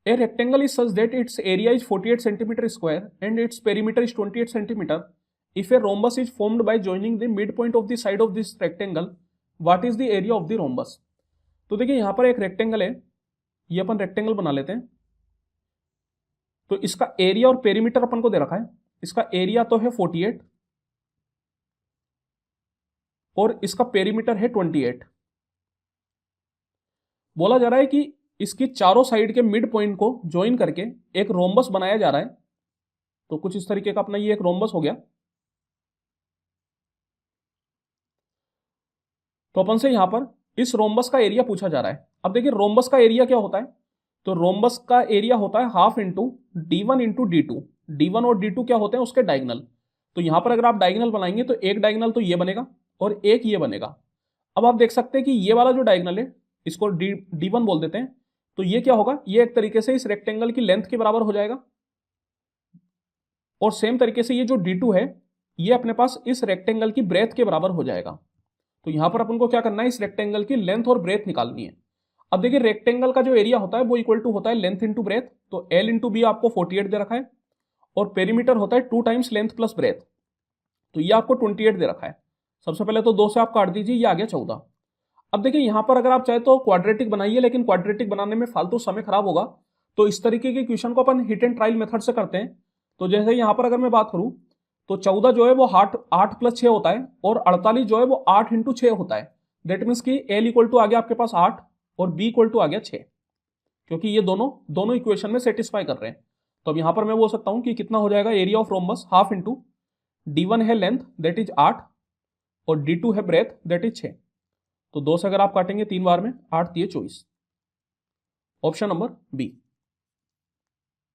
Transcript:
A rectangle is such that its area is 48 centimeter square and its perimeter is 28 centimeter. If a rhombus is formed by joining the midpoint of the side of this rectangle, what is the area of the rhombus? तो देखिए यहां पर एक rectangle है, ये अपन rectangle बना लेते हैं। तो इसका एरिया और पेरीमीटर अपन को दे रखा है। इसका एरिया तो है 48 और इसका पेरीमीटर है 28। बोला जा रहा है कि इसकी चारों साइड के मिड पॉइंट को ज्वाइन करके एक रोम्बस बनाया जा रहा है। तो कुछ इस तरीके का अपना ये एक रोम्बस हो गया। तो अपन से यहां पर इस रोम्बस का एरिया पूछा जा रहा है। अब देखिए रोम्बस का एरिया क्या होता है, तो रोम्बस का एरिया होता है half into D1 into D2। D1 और D2 क्या होते हैं, उसके डायगनल। तो यहां पर अगर आप डायगनल बनाएंगे तो एक डायगनल तो ये बनेगा और एक ये बनेगा। अब आप देख सकते हैं कि ये वाला जो डायगनल है इसको D1 बोल देते हैं। तो ये क्या होगा, ये एक तरीके से इस रेक्टेंगल की लेंथ के बराबर हो जाएगा। और सेम तरीके से ये जो D2 है ये अपने पास इस रेक्टेंगल की ब्रेथ के बराबर हो जाएगा। तो यहां पर अपन को क्या करना है, इस रेक्टेंगल की लेंथ और ब्रेथ निकालनी है। अब देखिए रेक्टेंगल का जो एरिया होता है वो इक्वल टू होता है लेंथ इंटू ब्रेथ। तो L इंटू बी आपको 48 दे रखा है और पेरीमीटर होता है 2 टाइम्स लेंथ प्लस ब्रेथ। तो ये आपको 28 दे रखा है। सबसे पहले तो 2 से आप काट दीजिए, ये आ गया 14। अब देखिए यहां पर अगर आप चाहे तो क्वाड्रेटिक बनाइए, लेकिन क्वाड्रेटिक बनाने में फालतू समय खराब होगा। तो इस तरीके के क्वेश्चन को अपन हिट एंड ट्रायल मेथड से करते हैं। तो जैसे यहां पर अगर मैं बात करूं तो 14 जो है वो 8 प्लस 6 होता है और 48 जो है वो 8 इंटू 6 होता है। दैट मीन्स कि L इक्वल टू आ गया आपके पास 8 और B इक्वल टू आ गया 6, क्योंकि ये दोनों इक्वेशन में सेटिस्फाई कर रहे हैं। तो अब यहां पर मैं बोल सकता हूं कि कितना हो जाएगा, area of rhombus half into D1 है लेंथ दैट इज 8 और D2 है ब्रेथ दैट इज 6। तो 2 से अगर आप काटेंगे 3 बार में 8 3 24। Option number B.